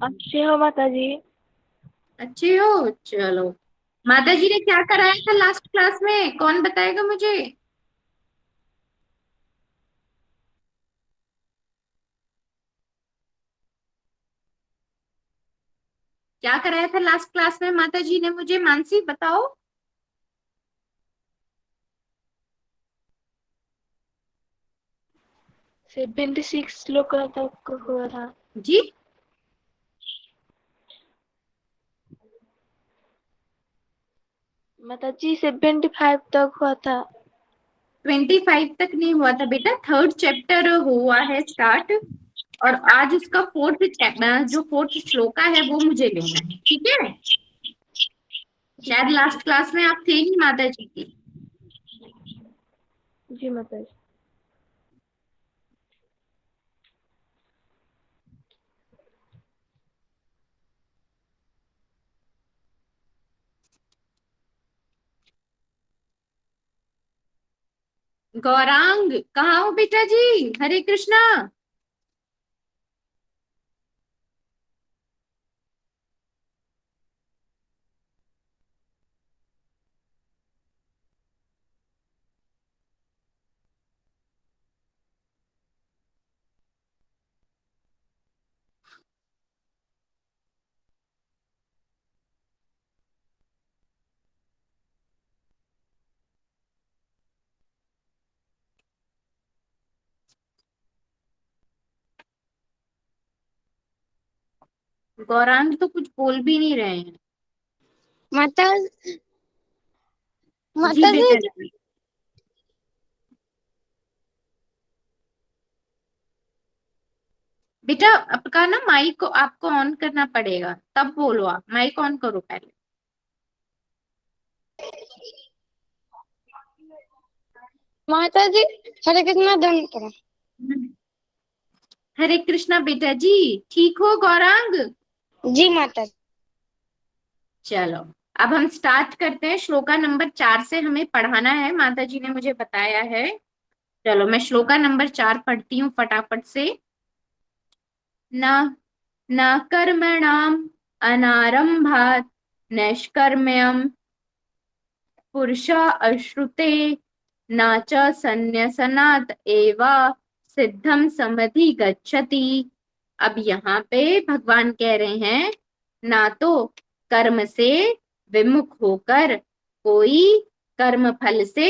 अच्छे हो माता जी। अच्छे हो? चलो। माता जी ने क्या कराया था लास्ट क्लास में, कौन बताएगा मुझे? क्या कराया था लास्ट क्लास में माता जी ने मुझे? मानसी बताओ। 76 श्लोक तक हुआ था। जी। माता जी 75 तक हुआ था। 25 तक नहीं हुआ था बेटा, थर्ड चैप्टर हुआ है स्टार्ट। और आज उसका फोर्थ चैप्टर, जो फोर्थ श्लोका है वो मुझे लेना है, ठीक है? जी शायद माता लास्ट जी। क्लास में आप थे नहीं माता जी की। जी माता जी। गौरांग कहाँ हो बेटा जी? हरे कृष्णा। गौरांग तो कुछ बोल भी नहीं रहे हैं। माता जी माता बेटा जी। जी। बेटा आपका ना माइक को आपको ऑन करना पड़ेगा, तब बोलो। आप माइक ऑन करो पहले। माता जी हरे कृष्णा दंड करो। हरे कृष्णा बेटा जी। ठीक हो गौरांग? जी माता जी। चलो, अब हम स्टार्ट करते हैं। श्लोका नंबर 4 से हमें पढ़ाना है, माता जी ने मुझे बताया है। चलो मैं श्लोका नंबर 4 पढ़ती हूँ फटाफट से। न न कर्मणाम अनारंभात नैष्कर्म्यम पुरुषा अश्रुते न च संन्यसनात् एवा सिद्धम समधि गच्छति। अब यहाँ पे भगवान कह रहे हैं, ना तो कर्म से विमुख होकर कोई कर्म फल से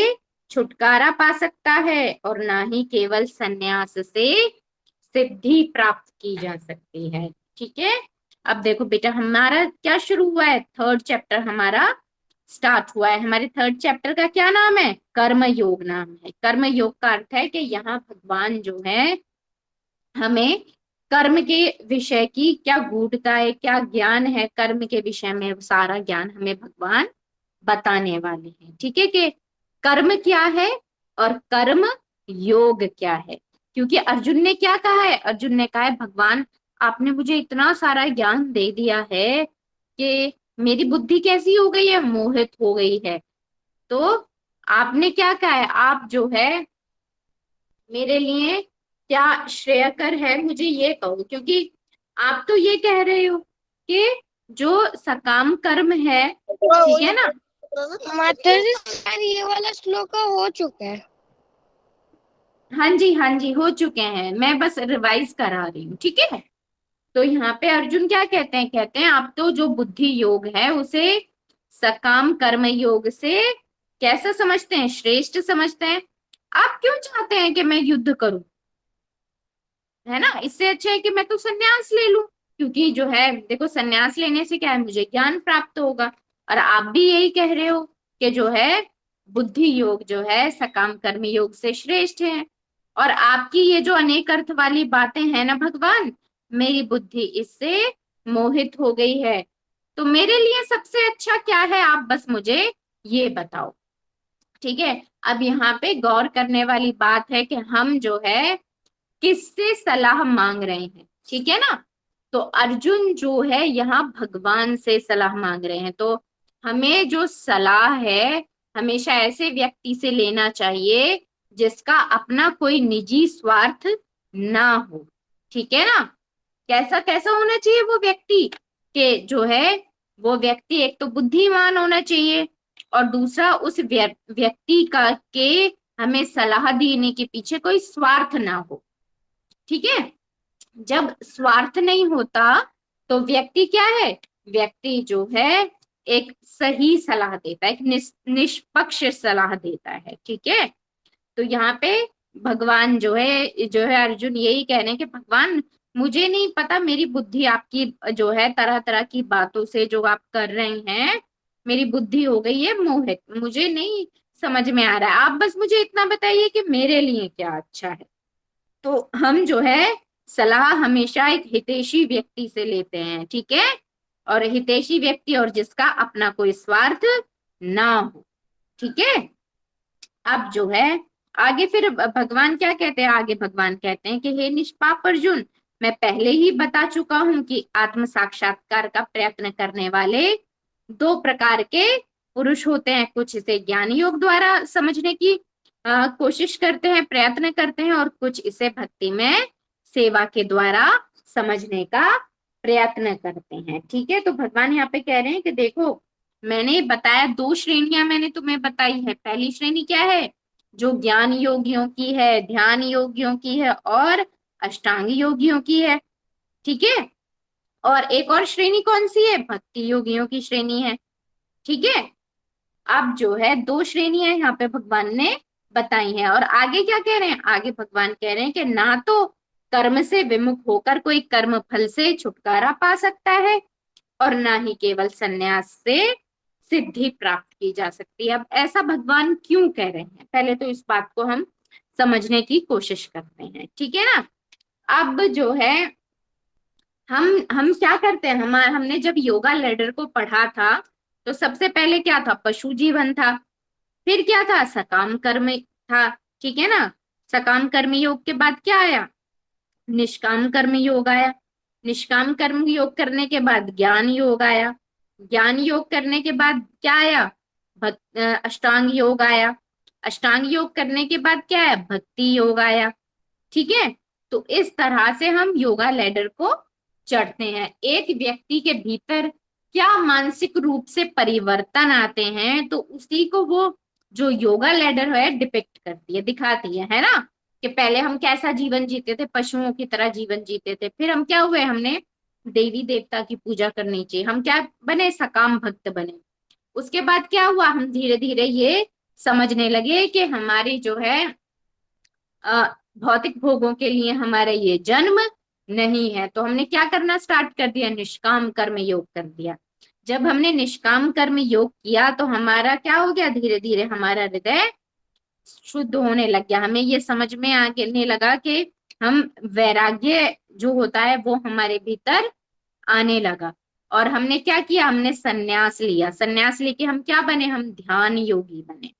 छुटकारा पा सकता है, और ना ही केवल संन्यास से सिद्धि प्राप्त की जा सकती है। ठीक है। अब देखो बेटा, हमारा क्या शुरू हुआ है? थर्ड चैप्टर हमारा स्टार्ट हुआ है। हमारे थर्ड चैप्टर का क्या नाम है? कर्म योग नाम है। कर्म योग का अर्थ है कि यहाँ भगवान जो है हमें कर्म के विषय की क्या गूढ़ता है, क्या ज्ञान है कर्म के विषय में, वो सारा ज्ञान हमें भगवान बताने वाले हैं। ठीक है कि कर्म क्या है और कर्म योग क्या है। क्योंकि अर्जुन ने क्या कहा है? अर्जुन ने कहा है, भगवान आपने मुझे इतना सारा ज्ञान दे दिया है कि मेरी बुद्धि कैसी हो गई है? मोहित हो गई है। तो आपने क्या कहा है? आप जो है मेरे लिए क्या श्रेयकर है, मुझे ये कहो। क्योंकि आप तो ये कह रहे हो कि जो सकाम कर्म है, ठीक है ना? माता जी सर ये वाला श्लोक हो चुका है। हाँ जी, हाँ जी, हो चुके हैं। मैं बस रिवाइज करा रही हूँ, ठीक है। तो यहाँ पे अर्जुन क्या कहते हैं? कहते हैं आप तो जो बुद्धि योग है उसे सकाम कर्म योग से कैसा समझते हैं? श्रेष्ठ समझते हैं। आप क्यों चाहते हैं कि मैं युद्ध करूं? है ना, इससे अच्छा है कि मैं तो सन्यास ले लूं। क्योंकि जो है देखो, सन्यास लेने से क्या है, मुझे ज्ञान प्राप्त होगा। और आप भी यही कह रहे हो कि जो है बुद्धि योग जो है सकाम कर्म योग से श्रेष्ठ है। और आपकी ये जो अनेक अर्थ वाली बातें हैं ना भगवान, मेरी बुद्धि इससे मोहित हो गई है। तो मेरे लिए सबसे अच्छा क्या है, आप बस मुझे ये बताओ। ठीक है। अब यहाँ पे गौर करने वाली बात है कि हम जो है किससे सलाह मांग रहे हैं, ठीक है ना? तो अर्जुन जो है यहाँ भगवान से सलाह मांग रहे हैं। तो हमें जो सलाह है हमेशा ऐसे व्यक्ति से लेना चाहिए जिसका अपना कोई निजी स्वार्थ ना हो। ठीक है ना? कैसा कैसा होना चाहिए वो व्यक्ति, के जो है वो व्यक्ति एक तो बुद्धिमान होना चाहिए, और दूसरा उस व्यक्ति का के हमें सलाह देने के पीछे कोई स्वार्थ ना हो। ठीक है, जब स्वार्थ नहीं होता तो व्यक्ति क्या है, व्यक्ति जो है एक सही सलाह देता है, एक निष्पक्ष सलाह देता है। ठीक है, तो यहाँ पे भगवान जो है अर्जुन यही कह रहे हैं कि भगवान मुझे नहीं पता, मेरी बुद्धि आपकी जो है तरह तरह की बातों से जो आप कर रहे हैं, मेरी बुद्धि हो गई है मोहित, मुझे नहीं समझ में आ रहा है, आप बस मुझे इतना बताइए कि मेरे लिए क्या अच्छा है। तो हम जो है सलाह हमेशा एक हितैषी व्यक्ति से लेते हैं। ठीक है, और हितैषी व्यक्ति और जिसका अपना कोई स्वार्थ ना हो। ठीक है, अब जो है आगे फिर भगवान क्या कहते हैं, आगे भगवान कहते हैं कि हे निष्पाप अर्जुन, मैं पहले ही बता चुका हूं कि आत्म साक्षात्कार का प्रयत्न करने वाले दो प्रकार के पुरुष होते हैं। कुछ इसे ज्ञान योग द्वारा समझने की कोशिश करते हैं, प्रयत्न करते हैं, और कुछ इसे भक्ति में सेवा के द्वारा समझने का प्रयत्न करते हैं। ठीक है, तो भगवान यहाँ पे कह रहे हैं कि देखो मैंने बताया, दो श्रेणियां मैंने तुम्हें बताई है। पहली श्रेणी क्या है, जो ज्ञान योगियों की है, ध्यान योगियों की है, और अष्टांग योगियों की है। ठीक है, और एक और श्रेणी कौन सी है, भक्ति योगियों की श्रेणी है। ठीक है, अब जो है दो श्रेणियां यहाँ पे भगवान ने बताई हैं, और आगे क्या कह रहे हैं, आगे भगवान कह रहे हैं कि ना तो कर्म से विमुख होकर कोई कर्म फल से छुटकारा पा सकता है, और ना ही केवल संन्यास से सिद्धि प्राप्त की जा सकती है। अब ऐसा भगवान क्यों कह रहे हैं, पहले तो इस बात को हम समझने की कोशिश करते हैं। ठीक है ना, अब जो है हम क्या करते हैं, हमने जब योगा लैडर को पढ़ा था तो सबसे पहले क्या था, पशु जीवन था, फिर क्या था, सकाम कर्म था। ठीक है ना, सकाम कर्म योग के बाद क्या आया, निष्काम कर्म योग आया। निष्काम कर्म योग करने के बाद ज्ञान योग आया। ज्ञान योग करने के बाद क्या आया, अष्टांग योग आया। अष्टांग योग करने के बाद क्या आया, भक्ति योग आया। ठीक है, तो इस तरह से हम योगा लैडर को चढ़ते हैं। एक व्यक्ति के भीतर क्या मानसिक रूप से परिवर्तन आते हैं, तो उसी को वो जो योगा लैडर है डिपिक्ट करती है, दिखाती है ना, कि पहले हम कैसा जीवन जीते थे, पशुओं की तरह जीवन जीते थे, फिर हम क्या हुए, हमने देवी देवता की पूजा करनी चाहिए, हम क्या बने, सकाम भक्त बने। उसके बाद क्या हुआ, हम धीरे धीरे ये समझने लगे कि हमारी जो है भौतिक भोगों के लिए हमारा ये जन्म नहीं है, तो हमने क्या करना स्टार्ट कर दिया, निष्काम कर्म योग कर दिया। जब हमने निष्काम कर्म योग किया तो हमारा क्या हो गया, धीरे धीरे हमारा हृदय शुद्ध होने लग गया, हमें ये समझ में आने लगा कि हम वैराग्य जो होता है वो हमारे भीतर आने लगा। और हमने क्या किया, हमने संन्यास लिया, संन्यास लेके हम क्या बने, हम ध्यान योगी बने।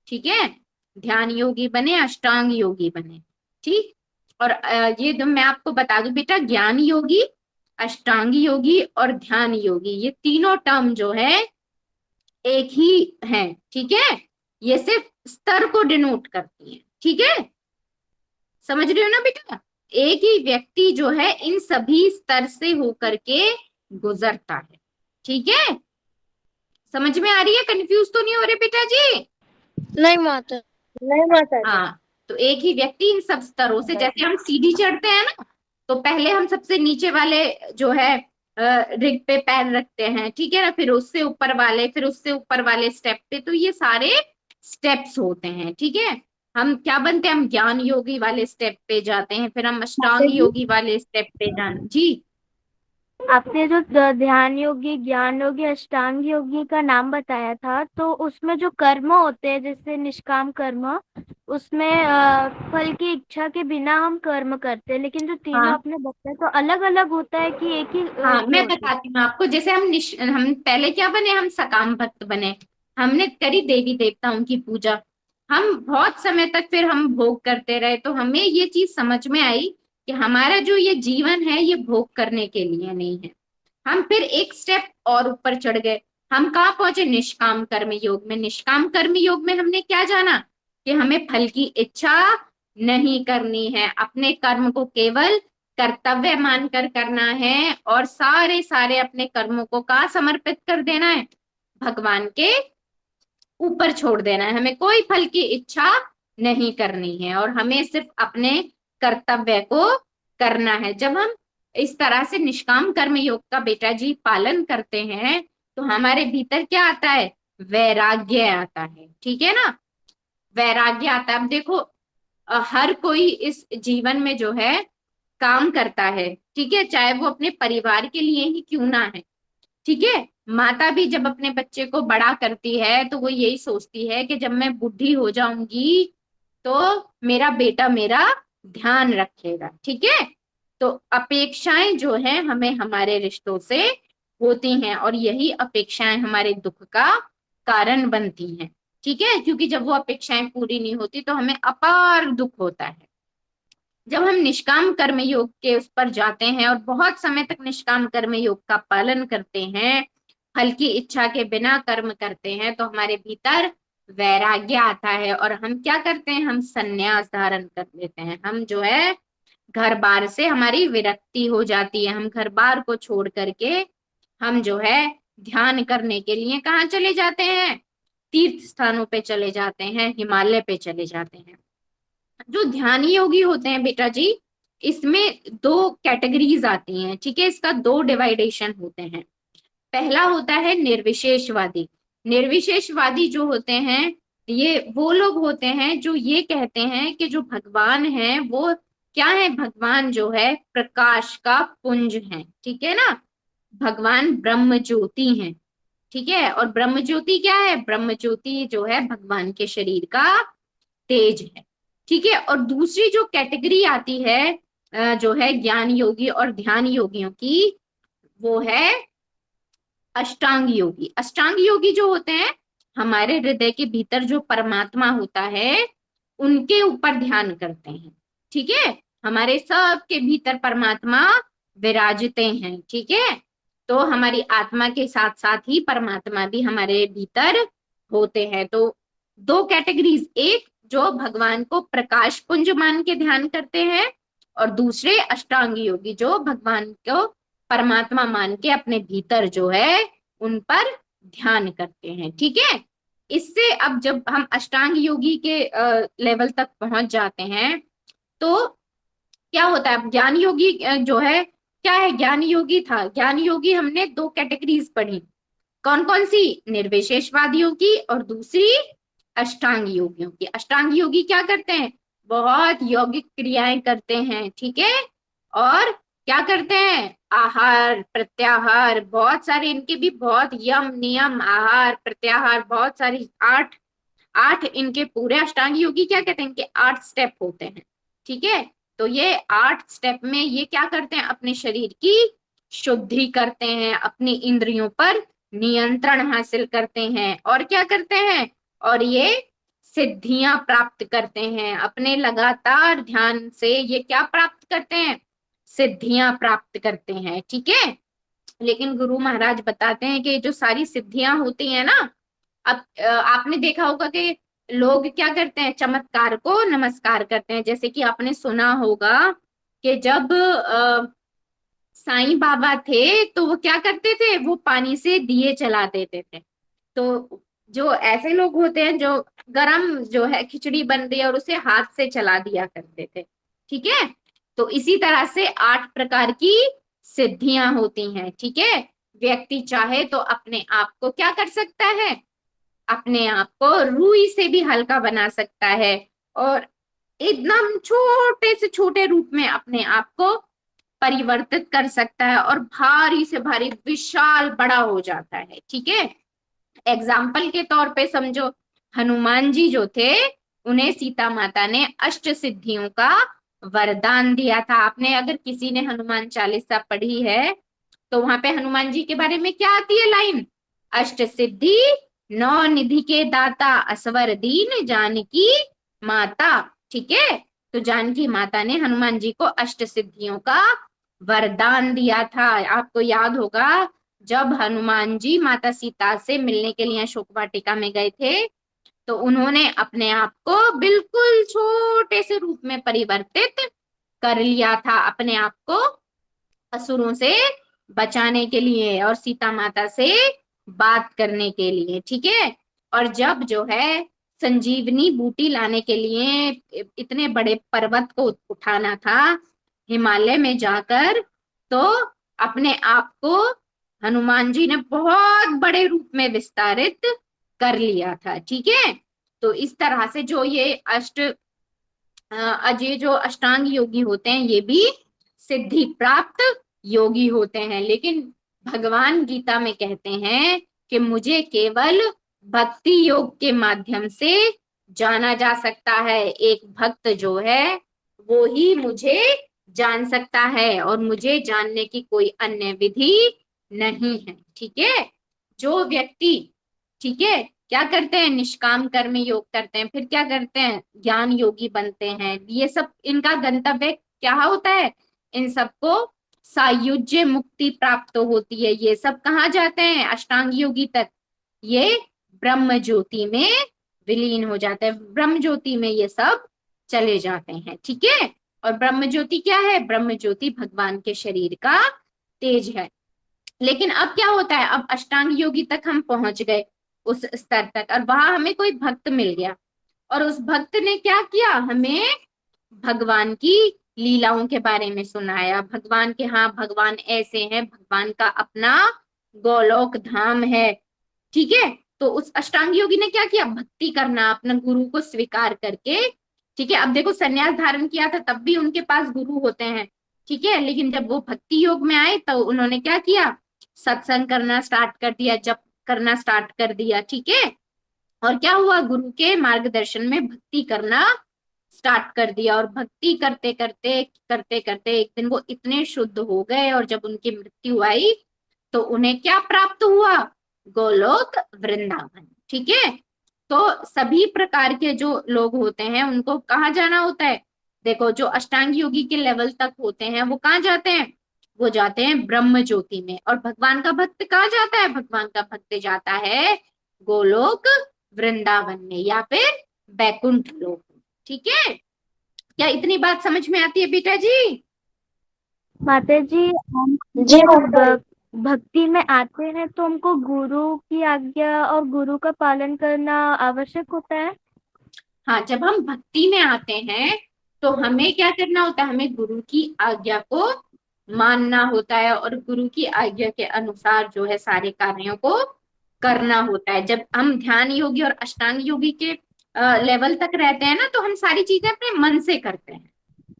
ठीक है, ध्यान योगी बने, अष्टांग योगी बने। ठीक, और ये तो मैं आपको बता दूं बेटा, ज्ञान योगी, अष्टांग योगी और ध्यान योगी, ये तीनों टर्म जो है एक ही है। ठीक है, ये सिर्फ स्तर को डिनोट करती है। ठीक है, समझ रहे हो ना बेटा, एक ही व्यक्ति जो है इन सभी स्तर से होकर के गुजरता है। ठीक है, समझ में आ रही है, कंफ्यूज तो नहीं हो रहे बेटा जी? नहीं माता, नहीं माता। हाँ, तो एक ही व्यक्ति इन सब स्तरों से, जैसे हम सीढ़ी चढ़ते हैं ना, तो पहले हम सबसे नीचे वाले जो है रिग पे पैर रखते हैं। ठीक है ना, फिर उससे ऊपर वाले, फिर उससे ऊपर वाले स्टेप पे, तो ये सारे स्टेप्स होते हैं। ठीक है, हम क्या बनते हैं, हम ज्ञान योगी वाले स्टेप पे जाते हैं, फिर हम अष्टांग योगी वाले स्टेप पे जाते जी। आपने जो ध्यान योगी, ज्ञान योगी, अष्टांग योगी का नाम बताया था, तो उसमें जो कर्म होते हैं जैसे निष्काम कर्म, उसमें फल की इच्छा के बिना हम कर्म करते हैं, लेकिन जो तीनों हाँ, आपने बताया तो अलग अलग होता है कि एक ही हाँ मैं होता है? बताती हूँ आपको, जैसे हम पहले क्या बने, हम सकाम भक्त बने, हमने करी देवी देवताओं की पूजा, हम बहुत समय तक फिर हम भोग करते रहे, तो हमें ये चीज समझ में आई कि हमारा जो ये जीवन है ये भोग करने के लिए नहीं है। हम फिर एक स्टेप और ऊपर चढ़ गए, हम कहाँ पहुंचे, निष्काम कर्म योग में। निष्काम कर्म योग में हमने क्या जाना, कि हमें फल की इच्छा नहीं करनी है, अपने कर्म को केवल कर्तव्य मानकर करना है और सारे सारे अपने कर्मों को कहाँ समर्पित कर देना है, भगवान के ऊपर छोड़ देना है। हमें कोई फल की इच्छा नहीं करनी है और हमें सिर्फ अपने कर्तव्य को करना है। जब हम इस तरह से निष्काम कर्म योग का बेटा जी पालन करते हैं तो हमारे भीतर क्या आता है, वैराग्य आता है, ठीक है ना, वैराग्य आता है। अब देखो हर कोई इस जीवन में जो है काम करता है, ठीक है, चाहे वो अपने परिवार के लिए ही क्यों ना है, ठीक है। माता भी जब अपने बच्चे को बड़ा करती है तो वो यही सोचती है कि जब मैं बूढ़ी हो जाऊंगी तो मेरा बेटा मेरा ध्यान रखेगा, ठीक है। तो अपेक्षाएं जो है हमें हमारे रिश्तों से होती हैं और यही अपेक्षाएं हमारे दुख का कारण बनती हैं, ठीक है, क्योंकि जब वो अपेक्षाएं पूरी नहीं होती तो हमें अपार दुख होता है। जब हम निष्काम कर्म योग के उस पर जाते हैं और बहुत समय तक निष्काम कर्म योग का पालन करते हैं, फल की इच्छा के बिना कर्म करते हैं, तो हमारे भीतर वैराग्य आता है और हम क्या करते हैं, हम संन्यास धारण कर लेते हैं। हम जो है घर बार से हमारी विरक्ति हो जाती है, हम घर बार को छोड़ करके हम जो है ध्यान करने के लिए कहाँ चले जाते हैं, तीर्थ स्थानों पे चले जाते हैं, हिमालय पे चले जाते हैं। जो ध्यान योगी होते हैं बेटा जी, इसमें दो कैटेगरीज आती हैं, ठीक है, इसका दो डिवाइडेशन होते हैं। पहला होता है निर्विशेषवादी। निर्विशेषवादी जो होते हैं ये वो लोग होते हैं जो ये कहते हैं कि जो भगवान है वो क्या है, भगवान जो है प्रकाश का पुंज है, ठीक है ना, भगवान ब्रह्म ज्योति है, ठीक है। और ब्रह्म ज्योति क्या है, ब्रह्म ज्योति जो है भगवान के शरीर का तेज है, ठीक है। और दूसरी जो कैटेगरी आती है जो है ज्ञान योगी और ध्यान योगियों की, वो है अष्टांग योगी। अष्टांग योगी जो होते हैं हमारे हृदय के भीतर जो परमात्मा होता है उनके ऊपर ध्यान करते हैं, ठीक है, हमारे सबके भीतर परमात्मा विराजते हैं, ठीक है। तो हमारी आत्मा के साथ साथ ही परमात्मा भी हमारे भीतर होते हैं। तो दो कैटेगरीज, एक जो भगवान को प्रकाश पुंज मान के ध्यान करते हैं और दूसरे अष्टांग योगी जो भगवान को परमात्मा मान के अपने भीतर जो है उन पर ध्यान करते हैं, ठीक है। इससे अब जब हम अष्टांग योगी के लेवल तक पहुंच जाते हैं तो क्या होता है, ज्ञान योगी जो है क्या है, ज्ञान योगी था, ज्ञान योगी हमने दो कैटेगरीज पढ़ी, कौन कौन सी, निर्विशेषवादियों की और दूसरी अष्टांग योगियों की। अष्टांग योगी क्या करते हैं, बहुत यौगिक क्रियाएं करते हैं, ठीक है, और क्या करते हैं, आहार प्रत्याहार, बहुत सारे इनके भी बहुत यम नियम, आहार प्रत्याहार, बहुत सारी आठ इनके पूरे अष्टांग योगी क्या कहते हैं, इनके 8 स्टेप होते हैं, ठीक है। तो ये 8 स्टेप में ये क्या करते हैं, अपने शरीर की शुद्धि करते हैं, अपनी इंद्रियों पर नियंत्रण हासिल करते हैं और क्या करते हैं, और ये सिद्धियां प्राप्त करते हैं। अपने लगातार ध्यान से ये क्या प्राप्त करते हैं, सिद्धियां प्राप्त करते हैं, ठीक है। लेकिन गुरु महाराज बताते हैं कि जो सारी सिद्धियां होती हैं ना, अब आपने देखा होगा कि लोग क्या करते हैं, चमत्कार को नमस्कार करते हैं। जैसे कि आपने सुना होगा कि जब साईं बाबा थे तो वो क्या करते थे, वो पानी से दिए जला देते थे। तो जो ऐसे लोग होते हैं जो गरम जो है खिचड़ी बन रही है और उसे हाथ से चला दिया करते थे, ठीक है। तो इसी तरह से 8 प्रकार की सिद्धियां होती हैं, ठीक है। व्यक्ति चाहे तो अपने आप को क्या कर सकता है, अपने आप को रुई से भी हल्का बना सकता है और एकदम छोटे से छोटे रूप में अपने आप को परिवर्तित कर सकता है और भारी से भारी विशाल बड़ा हो जाता है, ठीक है। एग्जाम्पल के तौर पे समझो, हनुमान जी जो थे उन्हें सीता माता ने अष्ट सिद्धियों का वरदान दिया था। आपने अगर किसी ने हनुमान चालीसा पढ़ी है तो वहां पे हनुमान जी के बारे में क्या आती है लाइन, अष्ट सिद्धि 9 निधि के दाता, असवर दीन जानकी माता, ठीक है। तो जानकी माता ने हनुमान जी को अष्ट सिद्धियों का वरदान दिया था। आपको याद होगा जब हनुमान जी माता सीता से मिलने के लिए अशोक वाटिका में गए थे तो उन्होंने अपने आप को बिल्कुल छोटे से रूप में परिवर्तित कर लिया था अपने आप को असुरों से बचाने के लिए और सीता माता से बात करने के लिए, ठीक है। और जब जो है संजीवनी बूटी लाने के लिए इतने बड़े पर्वत को उठाना था हिमालय में जाकर, तो अपने आप को हनुमान जी ने बहुत बड़े रूप में विस्तारित कर लिया था, ठीक है। तो इस तरह से जो ये ये जो अष्टांग योगी होते हैं ये भी सिद्धि प्राप्त योगी होते हैं, लेकिन भगवान गीता में कहते हैं कि मुझे केवल भक्ति योग के माध्यम से जाना जा सकता है। एक भक्त जो है वो ही मुझे जान सकता है और मुझे जानने की कोई अन्य विधि नहीं है, ठीक है। जो व्यक्ति, ठीक है, क्या करते हैं, निष्काम कर्म योग करते हैं, फिर क्या करते हैं, ज्ञान योगी बनते हैं। ये सब इनका गंतव्य क्या होता है, इन सबको सायुज्य मुक्ति प्राप्त होती है। ये सब कहाँ जाते हैं, अष्टांग योगी तक, ये ब्रह्म ज्योति में विलीन हो जाते हैं, ब्रह्म ज्योति में ये सब चले जाते हैं, ठीक है। और ब्रह्म ज्योति क्या है, ब्रह्म ज्योति भगवान के शरीर का तेज है। लेकिन अब क्या होता है, अब अष्टांग योगी तक हम पहुंच गए उस स्तर तक, और वहां हमें कोई भक्त मिल गया और उस भक्त ने क्या किया, हमें भगवान की लीलाओं के बारे में सुनाया। भगवान के, हाँ भगवान ऐसे हैं, भगवान का अपना गोलोक धाम है, ठीक है। तो उस अष्टांग योगी ने क्या किया, भक्ति करना, अपना गुरु को स्वीकार करके, ठीक है। अब देखो संन्यास धारण किया था तब भी उनके पास गुरु होते हैं, ठीक है, लेकिन जब वो भक्ति योग में आए तो उन्होंने क्या किया, सत्संग करना स्टार्ट कर दिया, जप करना स्टार्ट कर दिया, ठीक है। और क्या हुआ, गुरु के मार्गदर्शन में भक्ति करना स्टार्ट कर दिया, और भक्ति करते करते करते करते एक दिन वो इतने शुद्ध हो गए, और जब उनकी मृत्यु आई तो उन्हें क्या प्राप्त हुआ, गोलोक वृंदावन, ठीक है। तो सभी प्रकार के जो लोग होते हैं उनको कहाँ जाना होता है, देखो जो अष्टांग योगी के लेवल तक होते हैं वो कहाँ जाते हैं, वो जाते हैं ब्रह्म ज्योति में। और भगवान का भक्त कहाँ जाता है, भगवान का भक्त जाता है गोलोक वृंदावन में या फिर बैकुंठ लोक, ठीक है। क्या इतनी बात समझ में आती है बेटा जी? माता जी, हम जी माता जब भक्ति में आते हैं तो हमको गुरु की आज्ञा और गुरु का पालन करना आवश्यक होता है। हाँ, जब हम भक्ति में आते हैं तो हमें क्या करना होता है, हमें गुरु की आज्ञा को मानना होता है और गुरु की आज्ञा के अनुसार जो है सारे कार्यों को करना होता है। जब हम ध्यान योगी और अष्टांग योगी के लेवल तक रहते हैं ना, तो हम सारी चीजें अपने मन से करते हैं,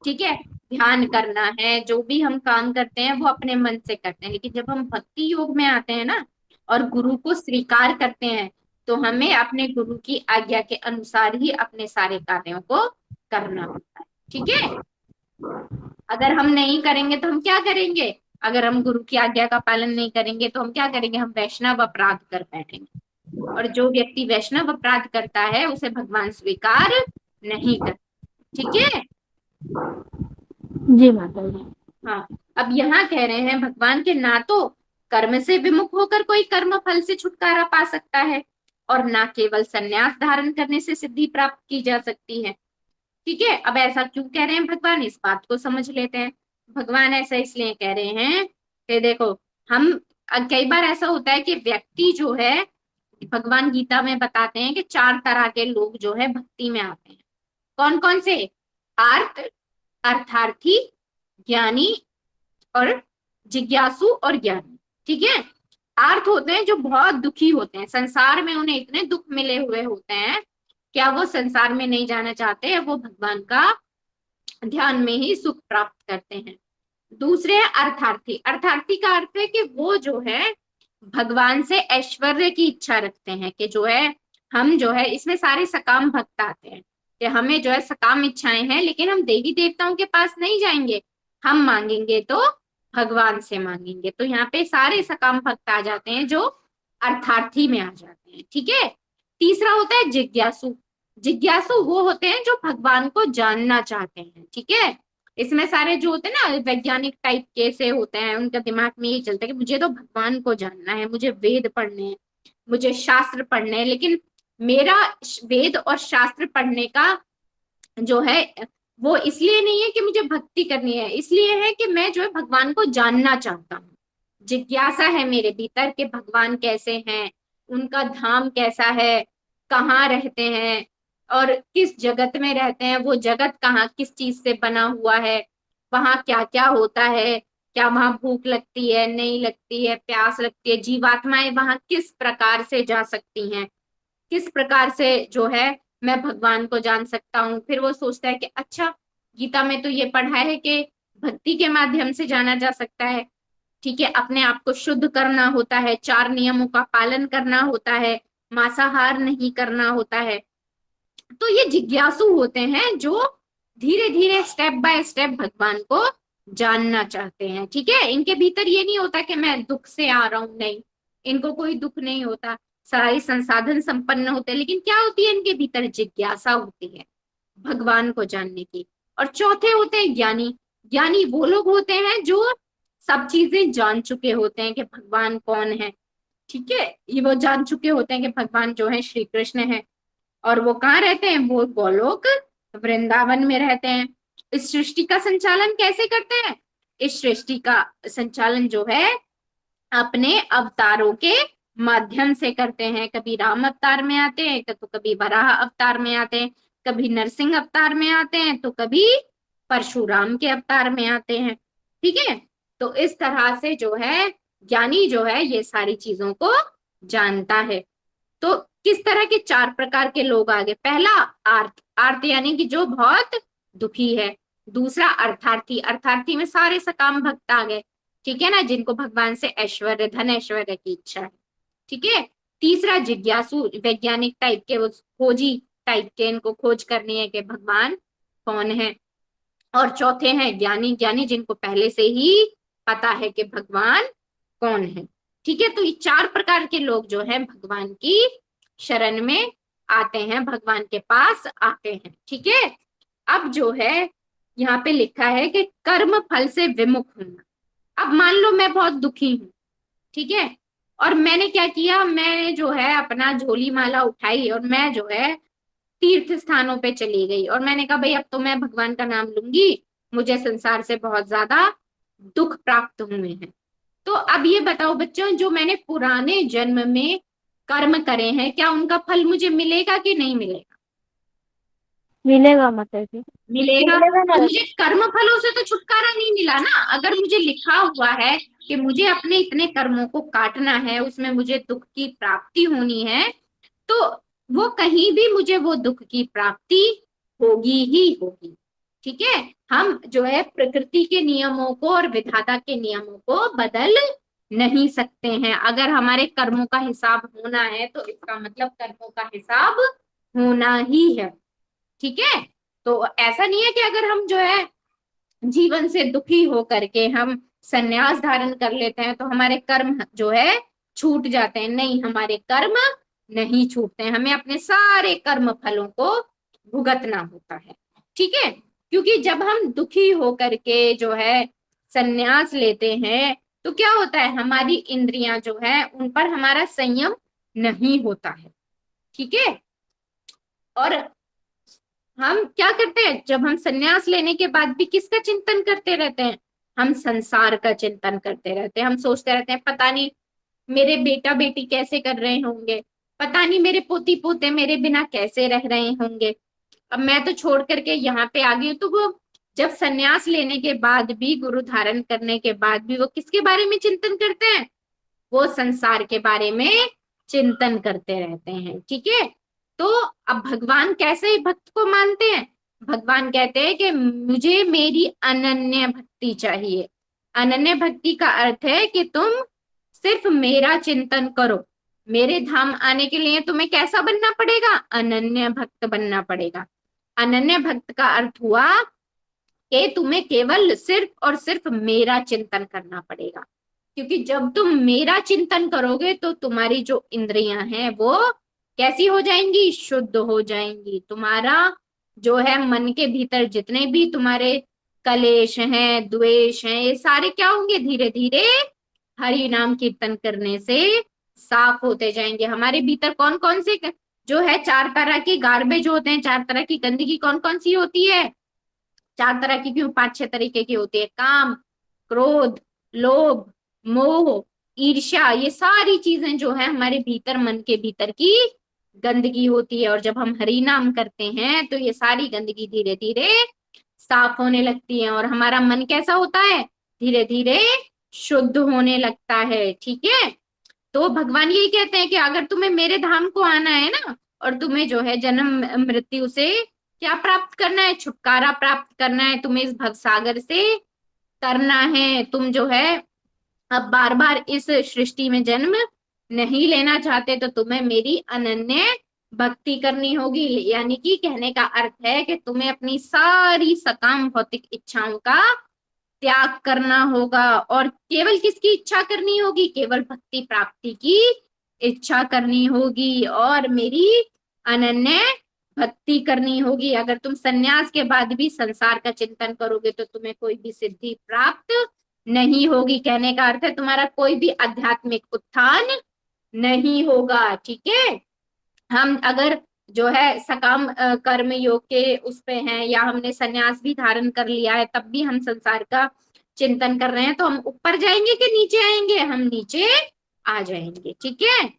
ठीक है। ध्यान करना है, जो भी हम काम करते हैं वो अपने मन से करते हैं। लेकिन जब हम भक्ति योग में आते हैं ना और गुरु को स्वीकार करते हैं, तो हमें अपने गुरु की आज्ञा के अनुसार ही अपने सारे कार्यों को करना होता है, ठीक है। अगर हम नहीं करेंगे तो हम क्या करेंगे, अगर हम गुरु की आज्ञा का पालन नहीं करेंगे तो हम क्या करेंगे, हम वैष्णव अपराध कर बैठेंगे। और जो व्यक्ति वैष्णव अपराध करता है उसे भगवान स्वीकार नहीं करते, ठीक है। जी माता जी। हाँ, अब यहाँ कह रहे हैं भगवान के ना तो कर्म से विमुख होकर कोई कर्म फल से छुटकारा पा सकता है और ना केवल संन्यास धारण करने से सिद्धि प्राप्त की जा सकती है, ठीक है। अब ऐसा क्यों कह रहे हैं भगवान, इस बात को समझ लेते हैं। भगवान ऐसा इसलिए कह रहे हैं कि देखो, हम कई बार ऐसा होता है कि व्यक्ति जो है, भगवान गीता में बताते हैं कि 4 तरह के लोग जो है भक्ति में आते हैं। कौन कौन से, आर्त, अर्थार्थी, ज्ञानी और जिज्ञासु और ज्ञानी, ठीक है। आर्त होते हैं जो बहुत दुखी होते हैं, संसार में उन्हें इतने दुख मिले हुए होते हैं, क्या वो संसार में नहीं जाना चाहते हैं, वो भगवान का ध्यान में ही सुख प्राप्त करते हैं। दूसरे है अर्थार्थी। अर्थार्थी का अर्थ है कि वो जो है भगवान से ऐश्वर्य की इच्छा रखते हैं, कि जो है हम जो है, इसमें सारे सकाम भक्त आते हैं कि हमें जो है सकाम इच्छाएं हैं, लेकिन हम देवी देवताओं के पास नहीं जाएंगे, हम मांगेंगे तो भगवान से मांगेंगे। तो यहाँ पे सारे सकाम भक्त आ जाते हैं जो अर्थार्थी में आ जाते हैं, ठीक है। तीसरा होता है जिज्ञासु। जिज्ञासु वो होते हैं जो भगवान को जानना चाहते हैं, ठीक है। इसमें सारे जो होते हैं ना वैज्ञानिक टाइप के से होते हैं, उनका दिमाग में यही चलता है कि मुझे तो भगवान को जानना है, मुझे वेद पढ़ने हैं, मुझे शास्त्र पढ़ने हैं, लेकिन मेरा वेद और शास्त्र पढ़ने का जो है वो इसलिए नहीं है कि मुझे भक्ति करनी है, इसलिए है कि मैं जो है भगवान को जानना चाहता हूँ। जिज्ञासा है मेरे भीतर कि भगवान कैसे हैं, उनका धाम कैसा है, कहाँ रहते हैं और किस जगत में रहते हैं, वो जगत कहाँ किस चीज से बना हुआ है, वहां क्या क्या होता है, क्या वहां भूख लगती है नहीं लगती है, प्यास लगती है, जीवात्माएं वहां किस प्रकार से जा सकती हैं, किस प्रकार से जो है मैं भगवान को जान सकता हूँ। फिर वो सोचता है कि अच्छा, गीता में तो ये पढ़ा है कि भक्ति के माध्यम से जाना जा सकता है। ठीक है, अपने आप को शुद्ध करना होता है, 4 नियमों का पालन करना होता है, मांसाहार नहीं करना होता है। तो ये जिज्ञासु होते हैं जो धीरे धीरे स्टेप बाय स्टेप भगवान को जानना चाहते हैं। ठीक है, इनके भीतर ये नहीं होता कि मैं दुख से आ रहा हूं, नहीं, इनको कोई दुख नहीं होता, सारे संसाधन संपन्न होते हैं, लेकिन क्या होती है इनके भीतर जिज्ञासा होती है भगवान को जानने की। और चौथे होते हैं ज्ञानी। ज्ञानी वो लोग होते हैं जो सब चीजें जान चुके होते हैं कि भगवान कौन है। ठीक है, ये वो जान चुके होते हैं कि भगवान जो है श्री कृष्ण है, और वो कहाँ रहते हैं, वो गोलोक वृंदावन में रहते हैं। इस सृष्टि का संचालन कैसे करते हैं, इस सृष्टि का संचालन जो है अपने अवतारों के माध्यम से करते हैं। कभी राम अवतार में आते हैं, तो कभी वराह अवतार में आते हैं, कभी नरसिंह अवतार में आते हैं, तो कभी परशुराम के अवतार में आते हैं। ठीक है, तो इस तरह से जो है ज्ञानी जो है ये सारी चीजों को जानता है। तो किस तरह के 4 प्रकार के लोग आ गए। पहला आर्त, आर्त यानी कि जो बहुत दुखी है। दूसरा अर्थार्थी, अर्थार्थी में सारे सकाम भक्त आ गए। ठीक है ना, जिनको भगवान से ऐश्वर्य धन ऐश्वर्य की इच्छा है। ठीक है, तीसरा जिज्ञासु, वैज्ञानिक टाइप के, वो खोजी टाइप के, इनको खोज करनी है कि भगवान कौन है। और चौथे हैं ज्ञानी, ज्ञानी जिनको पहले से ही पता है कि भगवान कौन है। ठीक है, तो ये 4 प्रकार के लोग जो है भगवान की शरण में आते हैं, भगवान के पास आते हैं। ठीक है, अब जो है यहाँ पे लिखा है कि कर्म फल से विमुख होना। अब मान लो मैं बहुत दुखी हूं, ठीक है, और मैंने क्या किया, मैंने जो है अपना झोली माला उठाई और मैं जो है तीर्थ स्थानों पे चली गई, और मैंने कहा भाई अब तो मैं भगवान का नाम लूंगी, मुझे संसार से बहुत ज्यादा दुख प्राप्त हुए हैं। तो अब ये बताओ बच्चों, जो मैंने पुराने जन्म में कर्म करे हैं, क्या उनका फल मुझे मिलेगा कि नहीं मिलेगा? मिलेगा माता जी। मिलेगा। तो मुझे कर्म फलों से तो छुटकारा नहीं मिला ना। अगर मुझे लिखा हुआ है कि मुझे अपने इतने कर्मों को काटना है, उसमें मुझे दुख की प्राप्ति होनी है, तो वो कहीं भी मुझे वो दुख की प्राप्ति होगी ही होगी। ठीक है, हम जो है प्रकृति के नियमों को और विधाता के नियमों को बदल नहीं सकते हैं। अगर हमारे कर्मों का हिसाब होना है तो इसका मतलब कर्मों का हिसाब होना ही है। ठीक है, तो ऐसा नहीं है कि अगर हम जो है जीवन से दुखी हो करके हम संन्यास धारण कर लेते हैं तो हमारे कर्म जो है छूट जाते हैं। नहीं, हमारे कर्म नहीं छूटते हैं, हमें अपने सारे कर्म फलों को भुगतना होता है। ठीक है, क्योंकि जब हम दुखी हो करके जो है संन्यास लेते हैं तो क्या होता है, हमारी इंद्रियां जो है उन पर हमारा संयम नहीं होता है। ठीक है, और हम क्या करते हैं, जब हम संन्यास लेने के बाद भी किसका चिंतन करते रहते हैं, हम संसार का चिंतन करते रहते हैं। हम सोचते रहते हैं पता नहीं मेरे बेटा बेटी कैसे कर रहे होंगे, पता नहीं मेरे पोती पोते मेरे बिना कैसे रह रहे होंगे, अब मैं तो छोड़ करके यहाँ पे आ गई हूँ। तो वो जब संन्यास लेने के बाद भी, गुरु धारण करने के बाद भी, वो किसके बारे में चिंतन करते हैं, वो संसार के बारे में चिंतन करते रहते हैं। ठीक है, तो अब भगवान कैसे भक्त को मानते हैं, भगवान कहते हैं कि मुझे मेरी अनन्य भक्ति चाहिए। अनन्य भक्ति का अर्थ है कि तुम सिर्फ मेरा चिंतन करो। मेरे धाम आने के लिए तुम्हें कैसा बनना पड़ेगा, अनन्य भक्त बनना पड़ेगा। अनन्य भक्त का अर्थ हुआ कि तुम्हें केवल सिर्फ और सिर्फ मेरा चिंतन करना पड़ेगा। क्योंकि जब तुम मेरा चिंतन करोगे तो तुम्हारी जो इंद्रियां हैं वो कैसी हो जाएंगी, शुद्ध हो जाएंगी। तुम्हारा जो है मन के भीतर जितने भी तुम्हारे कलेश हैं, द्वेष हैं, ये सारे क्या होंगे, धीरे धीरे हरि नाम कीर्तन करने से साफ होते जाएंगे। हमारे भीतर कौन कौन से जो है 4 तरह की गार्बेज होते हैं, 4 तरह की गंदगी कौन कौन सी होती है, 4 तरह की क्यों, 5-6 तरीके की होती है। काम, क्रोध, लोभ, मोह, ईर्ष्या, ये सारी चीजें जो है हमारे भीतर, मन के भीतर की गंदगी होती है। और जब हम हरि नाम करते हैं तो ये सारी गंदगी धीरे धीरे साफ होने लगती है और हमारा मन कैसा होता है, धीरे धीरे शुद्ध होने लगता है। ठीक है, तो भगवान यही कहते हैं कि अगर तुम्हें मेरे धाम को आना है ना, और तुम्हें जो है जन्म मृत्यु से क्या प्राप्त करना है, छुटकारा प्राप्त करना है, तुम्हें इस भवसागर से तरना है, तुम जो है अब बार बार इस सृष्टि में जन्म नहीं लेना चाहते, तो तुम्हें मेरी अनन्य भक्ति करनी होगी। यानी कि कहने का अर्थ है कि तुम्हें अपनी सारी सकाम भौतिक इच्छाओं का त्याग करना होगा और केवल किसकी इच्छा करनी होगी, केवल भक्ति प्राप्ति की इच्छा करनी होगी और मेरी अनन्य भक्ति करनी होगी। अगर तुम सन्यास के बाद भी संसार का चिंतन करोगे तो तुम्हें कोई भी सिद्धि प्राप्त नहीं होगी। कहने का अर्थ है तुम्हारा कोई भी आध्यात्मिक उत्थान नहीं होगा। ठीक है, हम अगर जो है सकाम कर्म योग के उस पे हैं या हमने सन्यास भी धारण कर लिया है, तब भी हम संसार का चिंतन कर रहे हैं, तो हम ऊपर जाएंगे कि नीचे आएंगे, हम नीचे आ जाएंगे। ठीक है,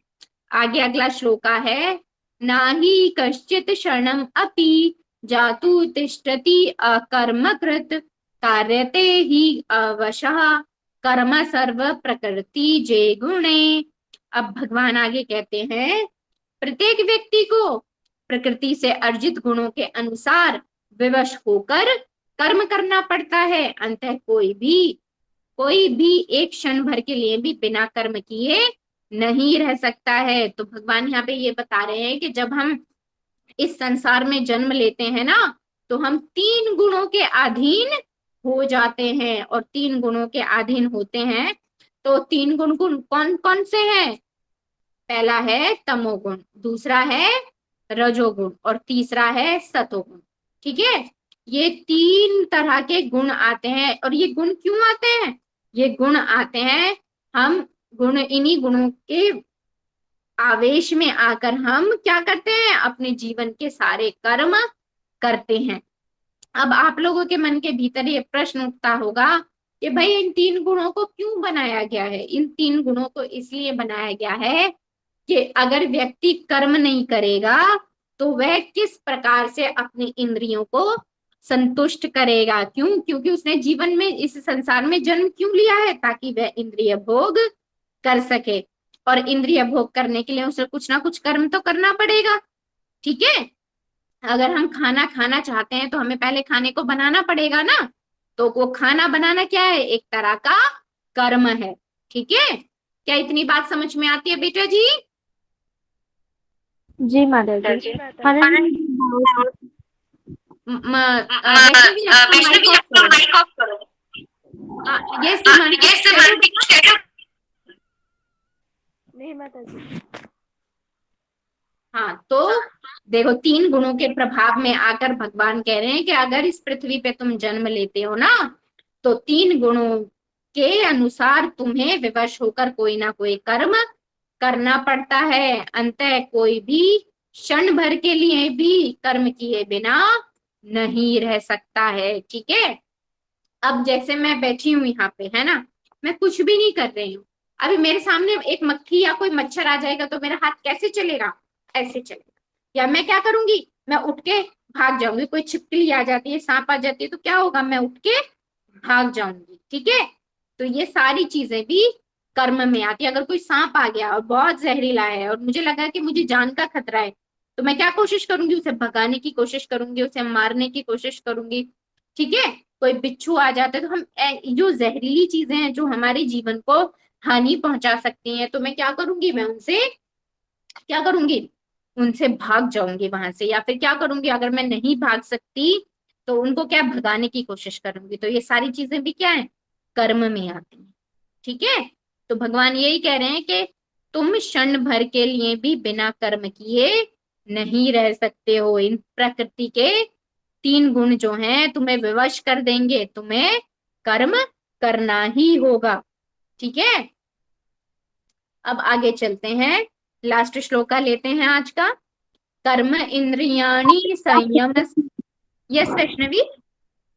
आगे अगला श्लोका है, नाहि कश्चित शरणम अपि जातु तिष्ठति अकर्मकृत कार्यते हि अवशः कर्म सर्व प्रकृति जे गुणे। अब भगवान आगे कहते हैं, प्रत्येक व्यक्ति को प्रकृति से अर्जित गुणों के अनुसार विवश होकर कर्म करना पड़ता है। अंततः कोई भी एक क्षण भर के लिए भी बिना कर्म किए नहीं रह सकता है। तो भगवान यहाँ पे ये बता रहे हैं कि जब हम इस संसार में जन्म लेते हैं ना, तो हम 3 गुणों के अधीन हो जाते हैं और 3 गुणों के अधीन होते हैं। तो 3 गुण कौन कौन से हैं? पहला है तमोगुण, दूसरा है रजोगुण और तीसरा है सतोगुण। ठीक है, ये 3 तरह के गुण आते हैं। और ये गुण क्यों आते हैं? ये गुण आते हैं, हम इन्हीं गुणों के आवेश में आकर हम क्या करते हैं, अपने जीवन के सारे कर्म करते हैं। अब आप लोगों के मन के भीतर ये प्रश्न उठता होगा कि भाई इन 3 गुणों को क्यों बनाया गया है? इन 3 गुणों को इसलिए बनाया गया है कि अगर व्यक्ति कर्म नहीं करेगा तो वह किस प्रकार से अपनी इंद्रियों को संतुष्ट करेगा। क्यों? क्योंकि उसने जीवन में इस संसार में जन्म क्यों लिया है? ताकि वह इंद्रिय भोग कर सके, और इंद्रिय भोग करने के लिए उसे कुछ ना कुछ कर्म तो करना पड़ेगा। ठीक है, अगर हम खाना खाना चाहते हैं तो हमें पहले खाने को बनाना पड़ेगा ना, तो वो खाना बनाना क्या है? एक तरह का कर्म है। ठीक है, क्या इतनी बात समझ में आती है बेटा जी? जी माता जी। वैष्णवी अपना माइक ऑफ करो। यस नहीं माता जी। हाँ, तो देखो 3 गुणों के प्रभाव में आकर भगवान कह रहे हैं कि अगर इस पृथ्वी पे तुम जन्म लेते हो ना, तो 3 गुणों के अनुसार तुम्हें विवश होकर कोई ना कोई कर्म करना पड़ता है। अंततः कोई भी क्षण भर के लिए भी कर्म किए बिना नहीं रह सकता है। ठीक है, अब जैसे मैं बैठी हूं यहाँ पे, है ना, मैं कुछ भी नहीं कर रही हूँ, अभी मेरे सामने एक मक्खी या कोई मच्छर आ जाएगा तो मेरा हाथ कैसे चलेगा? ऐसे चलेगा। या मैं क्या करूंगी? मैं उठ के भाग जाऊंगी। कोई छिपकली आ जाती है, सांप आ जाती है, तो क्या होगा? मैं उठ के भाग जाऊंगी। ठीक है, तो ये सारी चीजें भी कर्म में आती है। अगर कोई सांप आ गया और बहुत जहरीला है और मुझे लगा कि मुझे जान का खतरा है, तो मैं क्या कोशिश करूंगी? उसे भगाने की कोशिश करूंगी, उसे मारने की कोशिश करूंगी। ठीक है, कोई बिच्छू आ जाता है तो हम जो जहरीली चीजें हैं जो हमारे जीवन को हानि पहुंचा सकती हैं, तो मैं क्या करूंगी? मैं उनसे क्या करूंगी? उनसे भाग जाऊंगी वहां से। या फिर क्या करूंगी, अगर मैं नहीं भाग सकती तो उनको क्या भगाने की कोशिश करूंगी। तो ये सारी चीजें भी क्या है? कर्म में आती हैं। ठीक है, तो भगवान यही कह रहे हैं कि तुम क्षण भर के लिए भी बिना कर्म किए नहीं रह सकते हो। इन प्रकृति के 3 गुण जो हैं तुम्हें विवश कर देंगे, तुम्हें कर्म करना ही होगा। ठीक है, अब आगे चलते हैं, लास्ट श्लोका लेते हैं आज का। कर्म इंद्रियाणि संयम। यस वैष्णवी।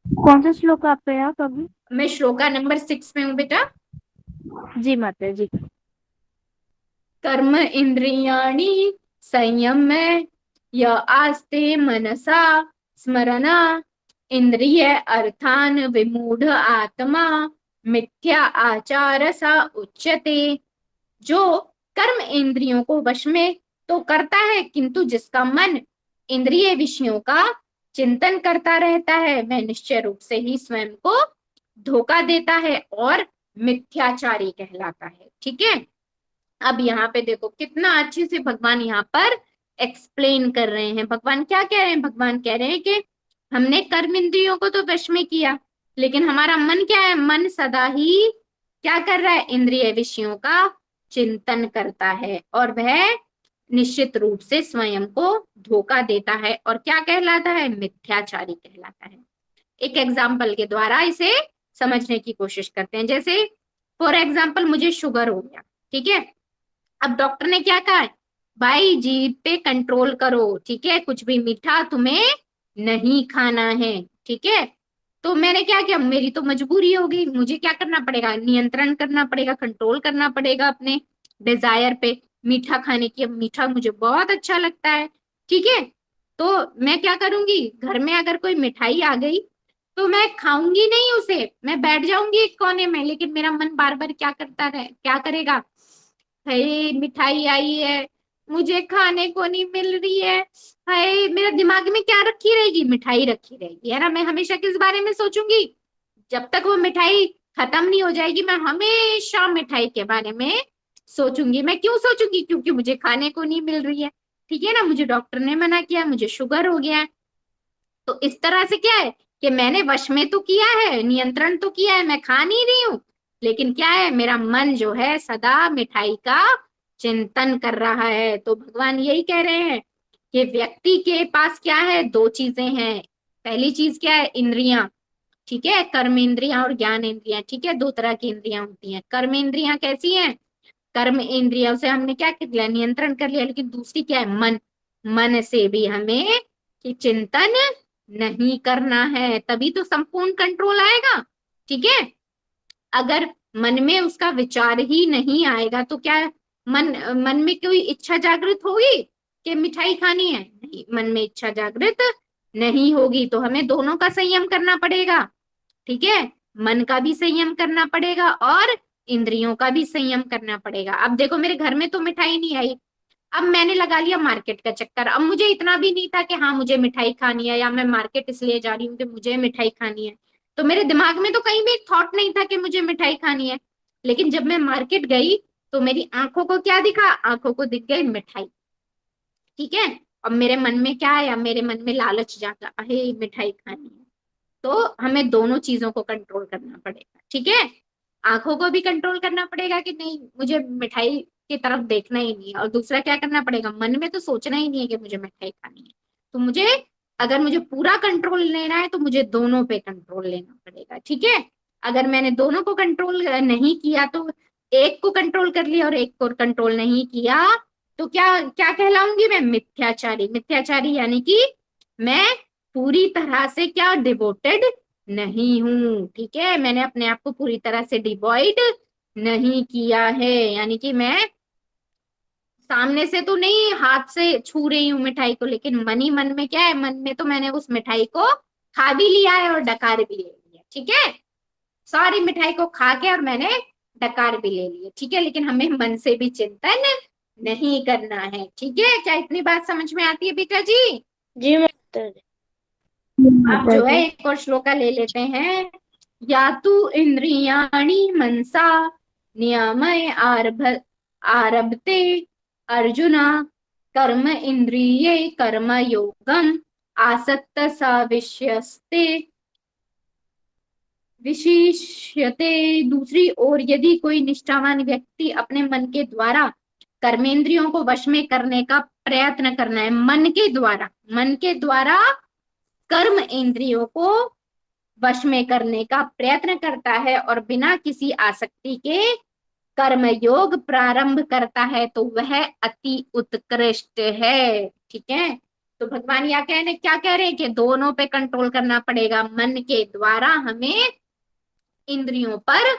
कौन सा श्लोक आप पे है कभी? मैं श्लोका नंबर 6 में हूँ बेटा। जी माता जी। कर्म इंद्रियाणि संयम्य य आस्ते मनसा स्मरणा इंद्रिय अर्थान विमूढ़ आत्मा मिथ्या आचार सा उच्यते। जो कर्म इंद्रियों को वश में तो करता है, किंतु जिसका मन इंद्रिय विषयों का चिंतन करता रहता है वह निश्चय रूप से ही स्वयं को धोखा देता है और मिथ्याचारी कहलाता है। ठीक है, अब यहाँ पे देखो कितना अच्छे से भगवान यहाँ पर एक्सप्लेन कर रहे हैं। भगवान क्या कह रहे हैं? भगवान कह रहे हैं कि हमने कर्म इंद्रियों को तो वश में किया, लेकिन हमारा मन क्या है? मन सदा ही क्या कर रहा है? इंद्रिय विषयों का चिंतन करता है और वह निश्चित रूप से स्वयं को धोखा देता है और क्या कहलाता है? मिथ्याचारी कहलाता है। एक एग्जाम्पल के द्वारा इसे समझने की कोशिश करते हैं। जैसे फॉर एग्जाम्पल मुझे शुगर हो गया, ठीक है। अब डॉक्टर ने क्या कहा है? भाई जीभ पे कंट्रोल करो, ठीक है, कुछ भी मीठा तुम्हें नहीं खाना है, ठीक है। तो मैंने क्या किया? मेरी तो मजबूरी हो गई, मुझे क्या करना पड़ेगा? नियंत्रण करना पड़ेगा, कंट्रोल करना पड़ेगा अपने डिजायर पे मीठा खाने की। अब मीठा मुझे बहुत अच्छा लगता है, ठीक है। तो मैं क्या करूंगी? घर में अगर कोई मिठाई आ गई तो मैं खाऊंगी नहीं उसे, मैं बैठ जाऊंगी एक कोने में, लेकिन मेरा मन बार बार क्या करता रहे, क्या करेगा? हाय मिठाई आई है, मुझे खाने को नहीं मिल रही है। हाय, मेरा दिमाग में क्या रखी रहेगी? मिठाई रखी रहेगी, है ना। मैं हमेशा किस बारे में सोचूंगी? जब तक वो मिठाई खत्म नहीं हो जाएगी मैं हमेशा मिठाई के बारे में सोचूंगी। मैं क्यों सोचूंगी? क्योंकि मुझे खाने को नहीं मिल रही है, ठीक है ना। मुझे डॉक्टर ने मना किया, मुझे शुगर हो गया है। तो इस तरह से क्या है कि मैंने वश में तो किया है, नियंत्रण तो किया है, मैं खा नहीं रही हूँ, लेकिन क्या है? मेरा मन जो है सदा मिठाई का चिंतन कर रहा है। तो भगवान यही कह रहे हैं कि व्यक्ति के पास क्या है? दो चीजें हैं। पहली चीज क्या है? इंद्रियां, ठीक है, कर्म इंद्रियां और ज्ञान इंद्रियां, ठीक है। दो तरह की इंद्रियां होती हैं। कर्म इंद्रियां कैसी हैं? कर्म इंद्रियों से हमने क्या कर लिया? नियंत्रण कर लिया। लेकिन दूसरी क्या है? मन। मन से भी हमें कि चिंतन नहीं करना है, तभी तो संपूर्ण कंट्रोल आएगा, ठीक है। अगर मन में उसका विचार ही नहीं आएगा तो क्या मन मन में कोई इच्छा जागृत होगी कि मिठाई खानी है? नहीं, मन में इच्छा जागृत नहीं होगी। तो हमें दोनों का संयम करना पड़ेगा, ठीक है। मन का भी संयम करना पड़ेगा और इंद्रियों का भी संयम करना पड़ेगा। अब देखो मेरे घर में तो मिठाई नहीं आई, अब मैंने लगा लिया मार्केट का चक्कर। अब मुझे इतना भी नहीं था कि हाँ मुझे मिठाई खानी है या मैं मार्केट इसलिए जा रही हूँ कि मुझे मिठाई खानी है। तो मेरे दिमाग में तो कहीं भी थॉट नहीं था कि मुझे मिठाई खानी है। लेकिन जब मैं मार्केट गई तो मेरी आंखों को क्या दिखा? आंखों को दिख गई मिठाई, ठीक है। अब मेरे मन में क्या आया? मेरे मन में लालच जागा, अरे मिठाई खानी है। तो हमें दोनों चीजों को कंट्रोल करना पड़ेगा, ठीक है। आंखों को भी कंट्रोल करना पड़ेगा कि नहीं मुझे मिठाई की तरफ देखना ही नहीं है, और दूसरा क्या करना पड़ेगा? मन में तो सोचना ही नहीं है कि मुझे मिठाई खानी है। तो मुझे अगर मुझे पूरा कंट्रोल लेना है तो मुझे दोनों पे कंट्रोल लेना पड़ेगा, ठीक है। अगर मैंने दोनों को कंट्रोल नहीं किया तो एक को कंट्रोल कर लिया और एक को कंट्रोल नहीं किया तो क्या क्या कहलाऊंगी मैं? मिथ्याचारी। मिथ्याचारी यानी कि मैं पूरी तरह से क्या? डिवोटेड नहीं हूं, ठीक है। मैंने अपने आप को पूरी तरह से डिवॉइड नहीं किया है, यानी कि मैं सामने से तो नहीं हाथ से छू रही हूँ मिठाई को, लेकिन मन ही मन में क्या है? मन में तो मैंने उस मिठाई को खा भी लिया है और डकार भी ले लिया, ठीक है। सारी मिठाई को खा के और मैंने डकार भी ले लिया, ठीक है। लेकिन हमें मन से भी चिंतन नहीं करना है, ठीक है। क्या इतनी बात समझ में आती है बेटा जी? जी माता जी। अब जो है एक और श्लोका ले लेते हैं। या तु इंद्रियाणि मनसा नियमय आरभते अर्जुना कर्म इंद्रिये कर्म योगम आसक्त सविष्यस्ते विशिष्यते। दूसरी ओर यदि कोई निष्ठावान व्यक्ति अपने मन के द्वारा कर्मेंद्रियों को वश में करने का प्रयत्न करना है, मन के द्वारा कर्म इंद्रियों को वश में करने का प्रयत्न करता है और बिना किसी आसक्ति के कर्म योग प्रारंभ करता है तो वह अति उत्कृष्ट है, ठीक है। तो भगवान क्या कह रहे हैं कि दोनों पे कंट्रोल करना पड़ेगा। मन के द्वारा हमें इंद्रियों पर,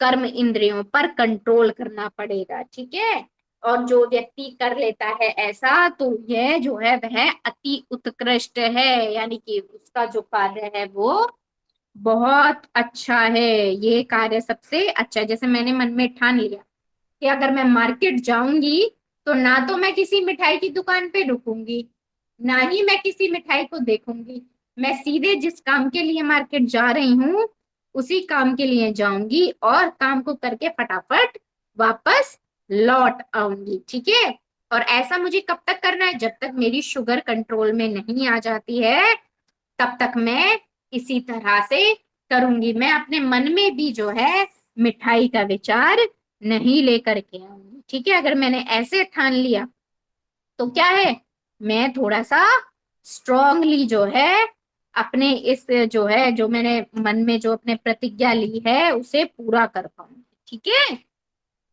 कर्म इंद्रियों पर कंट्रोल करना पड़ेगा, ठीक है। और जो व्यक्ति कर लेता है ऐसा, तो यह जो है वह अति उत्कृष्ट है, यानी कि उसका जो कार्य है वो बहुत अच्छा है। ये कार्य सबसे अच्छा है। जैसे मैंने मन में ठान लिया कि अगर मैं मार्केट जाऊंगी तो ना तो मैं किसी मिठाई की दुकान पे रुकूंगी, ना ही मैं किसी मिठाई को देखूंगी, मैं सीधे जिस काम के लिए मार्केट जा रही हूँ उसी काम के लिए जाऊंगी और काम को करके फटाफट वापस लौट आऊंगी, ठीक है। और ऐसा मुझे कब तक करना है? जब तक मेरी शुगर कंट्रोल में नहीं आ जाती है तब तक मैं इसी तरह से करूंगी। मैं अपने मन में भी जो है मिठाई का विचार नहीं लेकर के आऊंगी, ठीक है। अगर मैंने ऐसे ठान लिया तो क्या है, मैं थोड़ा सा स्ट्रांगली जो है अपने इस जो है, जो मैंने मन में जो अपने प्रतिज्ञा ली है उसे पूरा कर पाऊंगी, ठीक है।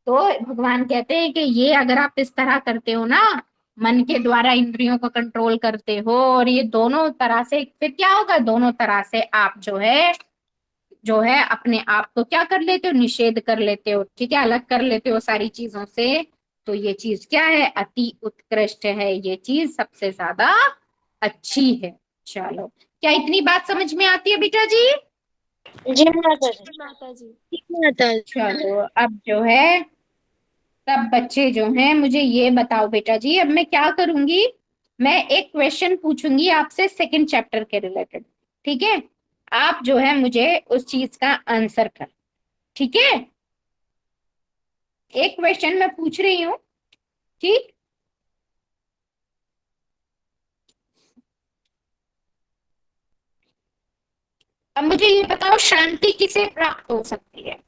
तो भगवान कहते हैं कि ये अगर आप इस तरह करते हो ना, मन के द्वारा इंद्रियों को कंट्रोल करते हो, और ये दोनों तरह से, फिर क्या होगा, दोनों तरह से आप जो है अपने आप को क्या कर लेते हो, निषेध कर लेते हो, ठीक है, अलग कर लेते हो सारी चीजों से। तो ये चीज क्या है, अति उत्कृष्ट है, ये चीज सबसे ज्यादा अच्छी है। चलो, क्या इतनी बात समझ में आती है बेटा जी? जी माता जी। माता जी। ठीक माता जी। चलो, अब जो है सब बच्चे जो हैं मुझे ये बताओ बेटा जी, अब मैं क्या करूंगी, मैं एक क्वेश्चन पूछूंगी आपसे सेकंड चैप्टर के रिलेटेड, ठीक है। आप जो है मुझे उस चीज का आंसर कर, ठीक है। एक क्वेश्चन मैं पूछ रही हूँ, ठीक। अब मुझे ये बताओ, शांति किसे प्राप्त हो सकती है?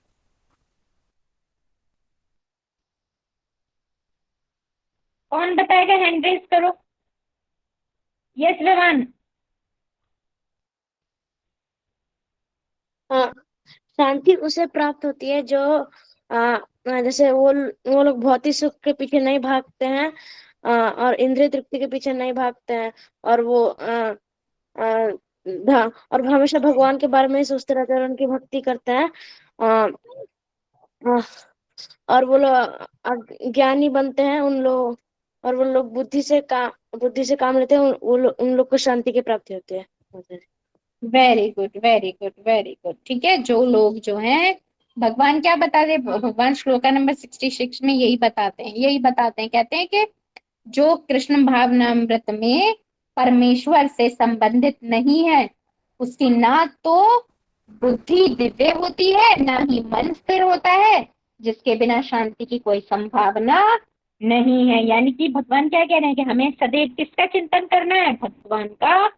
कौन बताएगा? हैंड रेज करो। यस विवान। हाँ, शांति उसे प्राप्त होती है जो जैसे वो लोग भौतिक सुख के पीछे नहीं भागते हैं, और इंद्रिय तृप्ति के पीछे नहीं भागते हैं, और वो और हमेशा भगवान के बारे में ही सोचते रहते हैं और उनकी भक्ति करते हैं। आ, आ, और वो लोग ज्ञानी बनते हैं उन लोग, और वो लोग बुद्धि से काम लेते हैं, उन लोग को शांति की प्राप्ति होती है। Very good, very good, very good, ठीक है। जो लोग जो हैं, भगवान क्या बताते हैं, भगवान श्लोका नंबर 66 में यही बताते हैं, कहते हैं कि जो कृष्ण भावनामृत में परमेश्वर से संबंधित नहीं है, उसकी ना तो बुद्धि दिव्य होती है, ना ही मन स्थिर होता है, जिसके बिना शांति की कोई संभावना नहीं है। यानी कि भगवान क्या कह रहे हैं कि हमें सदैव किसका चिंतन करना है? भगवान का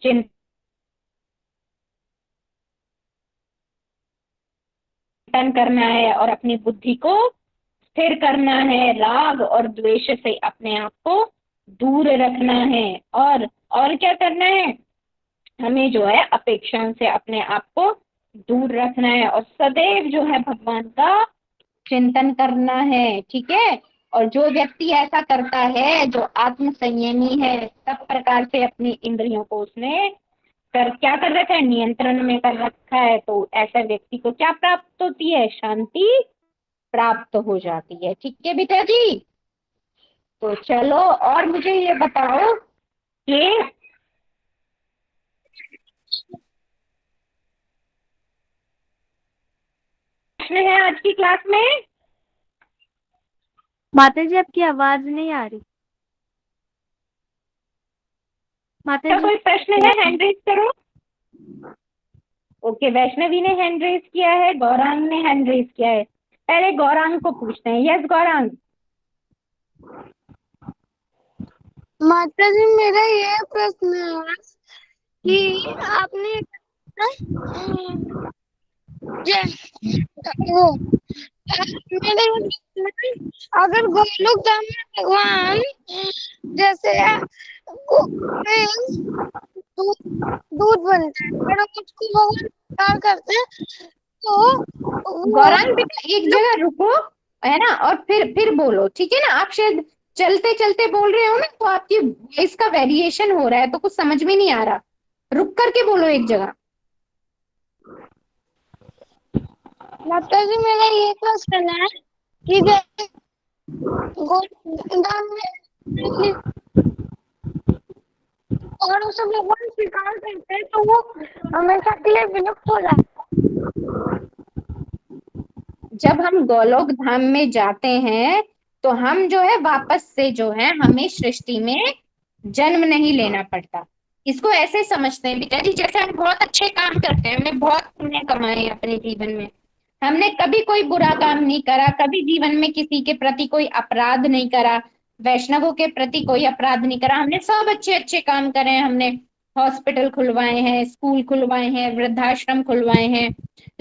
चिंतन करना है और अपनी बुद्धि को स्थिर करना है, राग और द्वेष से अपने आप को दूर रखना है, और क्या करना है, हमें जो है अपेक्षाओं से अपने आप को दूर रखना है, और सदैव जो है भगवान का चिंतन करना है, ठीक है। और जो व्यक्ति ऐसा करता है, जो आत्म संयमी है, सब प्रकार से अपनी इंद्रियों को उसने क्या कर रखा है, नियंत्रण में कर रखा है, तो ऐसा व्यक्ति को क्या प्राप्त होती है? शांति प्राप्त हो जाती है, ठीक है बेटा जी। तो चलो, और मुझे ये बताओ कि प्रश्न है आज की क्लास में? माता जी आपकी आवाज नहीं आ रही। माता क्या जी कोई प्रश्न है? हैंड रेज करो। ओके, वैष्णवी ने हैंड रेज किया है, गौरांग ने हैंड रेज किया है। पहले गौरांग को पूछते हैं। यस गौरांग। माता जी, मेरा ये प्रश्न है कि आपने वो मेरे ये प्रश्न है, अगर गोलोक धाम में भगवान जैसे दूध दूध बनता है और उसको भगवान प्यार करते हैं, तो वो गौरांग बेटा एक जगह रुको, है ना, और फिर बोलो, ठीक है ना। आप शायद चलते चलते बोल रहे हो ना तो आपकी वॉइस का वेरिएशन हो रहा है, तो कुछ समझ में नहीं आ रहा। रुक करके बोलो एक जगह। माता जी मेरा ये क्वेश्चन है कि गोदान में और उसे भगवान स्वीकार करते हैं तो वो हमेशा के लिए विलुप्त हो जाता जब हम गोलोक धाम में जाते हैं तो हम जो है वापस से जो है हमें सृष्टि में जन्म नहीं लेना पड़ता। इसको ऐसे समझते हैं बेटा जी, जैसे हम बहुत अच्छे काम करते हैं, हमने बहुत पुण्य कमाए हैं अपने जीवन में, हमने कभी कोई बुरा काम नहीं करा, कभी जीवन में किसी के प्रति कोई अपराध नहीं करा, वैष्णवों के प्रति कोई अपराध नहीं करा, हमने सब अच्छे अच्छे काम करे हैं, हमने हॉस्पिटल खुलवाए हैं, स्कूल खुलवाए हैं, वृद्धाश्रम खुलवाए हैं,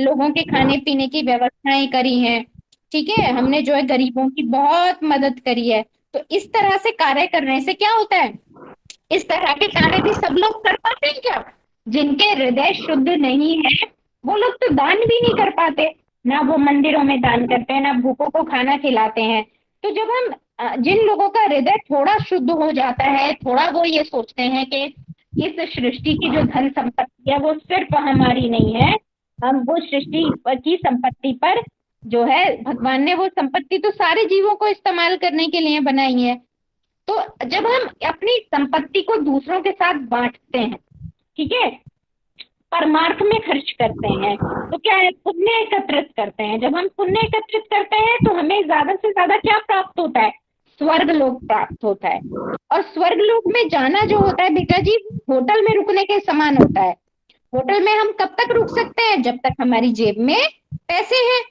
लोगों के खाने पीने की व्यवस्थाएं करी हैं, ठीक है, हमने जो है गरीबों की बहुत मदद करी है। तो इस तरह से कार्य करने से क्या होता है, इस तरह के कार्य भी सब लोग कर पाते हैं क्या? जिनके हृदय शुद्ध नहीं है वो लोग तो दान भी नहीं कर पाते, ना वो मंदिरों में दान करते हैं, ना भूखों को खाना खिलाते हैं। तो जब हम जिन लोगों का हृदय थोड़ा शुद्ध हो जाता है, थोड़ा वो ये सोचते हैं कि इस सृष्टि की जो धन संपत्ति है वो सिर्फ हमारी नहीं है, हम वो सृष्टि की संपत्ति पर जो है भगवान ने वो संपत्ति तो सारे जीवों को इस्तेमाल करने के लिए बनाई है। तो जब हम अपनी संपत्ति को दूसरों के साथ बांटते हैं, ठीक है, परमार्थ में खर्च करते हैं, तो क्या है, पुण्य एकत्रित करते हैं। जब हम पुण्य एकत्रित करते हैं तो हमें ज्यादा से ज्यादा क्या प्राप्त होता है, स्वर्ग लोक प्राप्त होता है। और स्वर्ग लोक में जाना जो होता है बेटा जी, होटल में रुकने के समान होता है। होटल में हम कब तक रुक सकते हैं, जब तक हमारी जेब में पैसे हैं।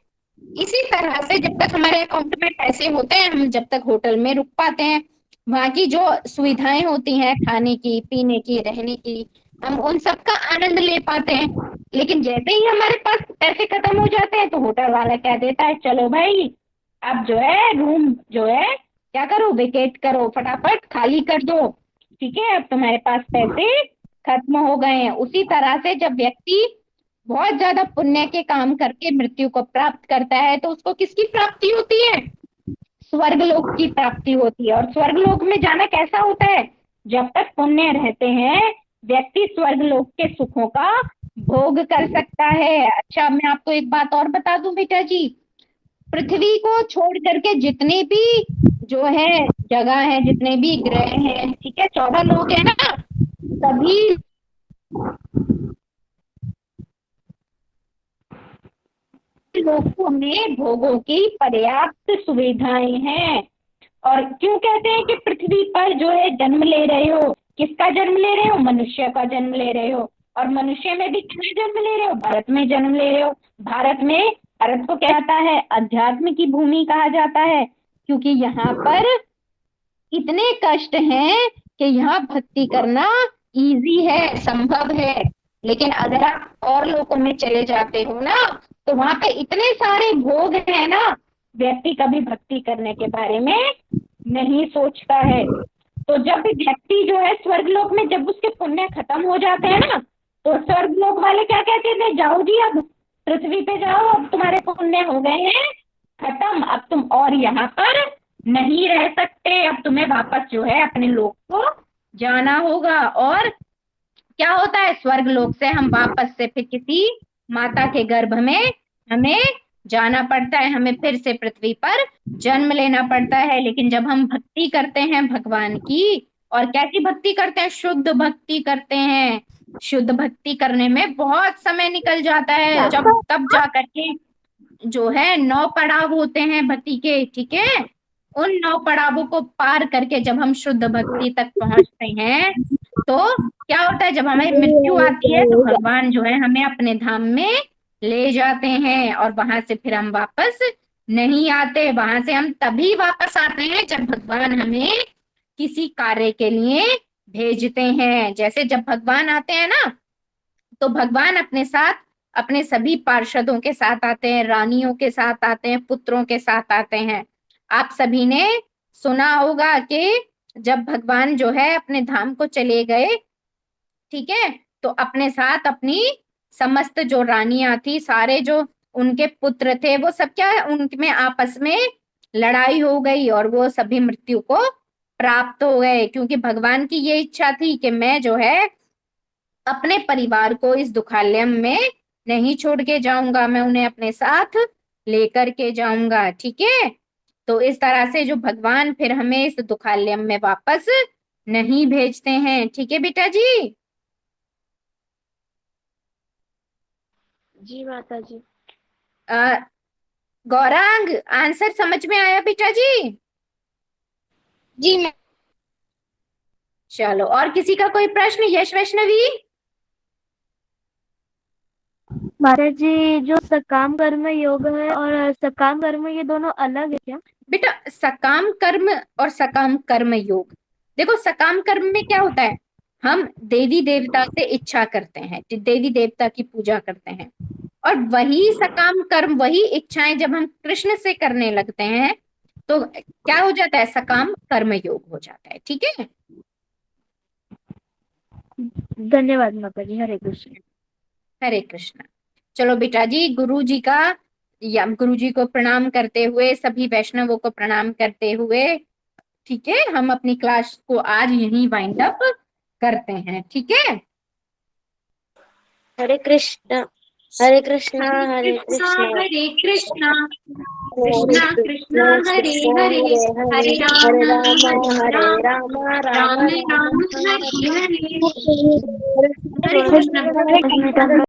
इसी तरह से जब तक हमारे अकाउंट में पैसे होते हैं, हम जब तक होटल में रुक पाते हैं, वहां की जो सुविधाएं होती हैं खाने की, पीने की, रहने की, हम उन सब का आनंद ले पाते हैं। लेकिन जैसे ही हमारे पास पैसे खत्म हो जाते हैं तो होटल वाला कह देता है चलो भाई अब जो है रूम जो है क्या करो, वेकेट करो, फटाफट खाली कर दो, ठीक है, अब तुम्हारे पास पैसे खत्म हो गए हैं। उसी तरह से जब व्यक्ति बहुत ज्यादा पुण्य के काम करके मृत्यु को प्राप्त करता है तो उसको किसकी प्राप्ति होती है, स्वर्गलोक की प्राप्ति होती है। और स्वर्गलोक में जाना कैसा होता है, जब तक पुण्य रहते हैं व्यक्ति स्वर्गलोक के सुखों का भोग कर सकता है। अच्छा मैं आपको एक बात और बता दूं बेटा जी, पृथ्वी को छोड़ करके जितने भी जो है जगह है, जितने भी ग्रह हैं, ठीक है, 14 लोग हैं ना, सभी लोगों में भोगों की पर्याप्त सुविधाएं हैं। और क्यों कहते हैं कि पृथ्वी पर जो है जन्म ले रहे हो, किसका जन्म ले रहे हो, मनुष्य का जन्म ले रहे हो। और मनुष्य में भी किसमें जन्म ले रहे हो, भारत में जन्म ले रहे हो। भारत में, भारत को क्या कहता है, अध्यात्म की भूमि कहा जाता है, क्योंकि यहाँ पर इतने कष्ट हैं कि यहाँ भक्ति करना इजी है, संभव है। लेकिन अगर आप और लोगों में चले जाते हो ना तो वहां पे इतने सारे भोग है ना, व्यक्ति कभी भक्ति करने के बारे में नहीं सोचता है। तो जब भी व्यक्ति जो है स्वर्गलोक में जब उसके पुण्य खत्म हो जाते हैं ना तो स्वर्गलोक वाले क्या कहते थे, जाओ जी अब पृथ्वी पे जाओ, अब तुम्हारे पुण्य हो गए हैं खत्म, अब तुम और यहाँ पर नहीं रह सकते, अब तुम्हें वापस जो है अपने लोक को जाना होगा। और क्या होता है, स्वर्ग लोक से हम वापस से फिर किसी माता के गर्भ में हमें जाना पड़ता है, हमें फिर से पृथ्वी पर जन्म लेना पड़ता है। लेकिन जब हम भक्ति करते हैं भगवान की, और कैसी भक्ति करते हैं, शुद्ध भक्ति करते हैं, शुद्ध भक्ति करने में बहुत समय निकल जाता है, जब तब जा करके जो है 9 पड़ाव होते हैं भक्ति के, ठीक है, उन 9 पड़ावों को पार करके जब हम शुद्ध भक्ति तक पहुंचते हैं तो क्या होता है, जब हमें मृत्यु आती है तो भगवान जो है हमें अपने धाम में ले जाते हैं और वहां से फिर हम वापस नहीं आते। वहां से हम तभी वापस आते हैं जब भगवान हमें किसी कार्य के लिए भेजते हैं। जैसे जब भगवान आते हैं ना तो भगवान अपने साथ अपने सभी पार्षदों के साथ आते हैं, रानियों के साथ आते हैं, पुत्रों के साथ आते हैं। आप सभी ने सुना होगा कि जब भगवान जो है अपने धाम को चले गए, ठीक है, तो अपने साथ अपनी समस्त जो रानियां थी, सारे जो उनके पुत्र थे, वो सब क्या उनमें आपस में लड़ाई हो गई और वो सभी मृत्यु को प्राप्त हो गए, क्योंकि भगवान की ये इच्छा थी कि मैं जो है अपने परिवार को इस दुखालयम में नहीं छोड़ के जाऊंगा, मैं उन्हें अपने साथ लेकर के जाऊंगा। ठीक है, तो इस तरह से जो भगवान फिर हमें इस दुखालयम में वापस नहीं भेजते हैं। ठीक है बेटा जी। जी माता जी। गौरांग, आंसर समझ में आया बेटा जी? जी मैं चलो, और किसी का कोई प्रश्न? यश वैष्णवी। माता जी, जो सकाम कर्म योग है और सकाम कर्म ये दोनों अलग है क्या? बेटा सकाम कर्म और सकाम कर्म योग, देखो सकाम कर्म में क्या होता है, हम देवी देवता से इच्छा करते हैं, देवी देवता की पूजा करते हैं, और वही सकाम कर्म, वही इच्छाएं जब हम कृष्ण से करने लगते हैं तो क्या हो जाता है, सकाम कर्म योग हो जाता है। ठीक है, धन्यवाद माता जी। हरे कृष्ण। हरे कृष्णा। चलो बेटा जी, गुरु जी का या गुरु जी को प्रणाम करते हुए, सभी वैष्णवों को प्रणाम करते हुए, ठीक है, हम अपनी क्लास को आज यहीं वाइंड अप करते हैं। ठीक है, हरे कृष्ण हरे कृष्ण हरे हरे कृष्णा कृष्ण हरे कृष्णा हरे कृष्णा कृष्णा कृष्ण हरे कृष्ण हरे, हरे हरे हरे राम राम हरे हरे राम, राम राम राम राम राम हरे हरे। हरे हरे कृष्णा। हरे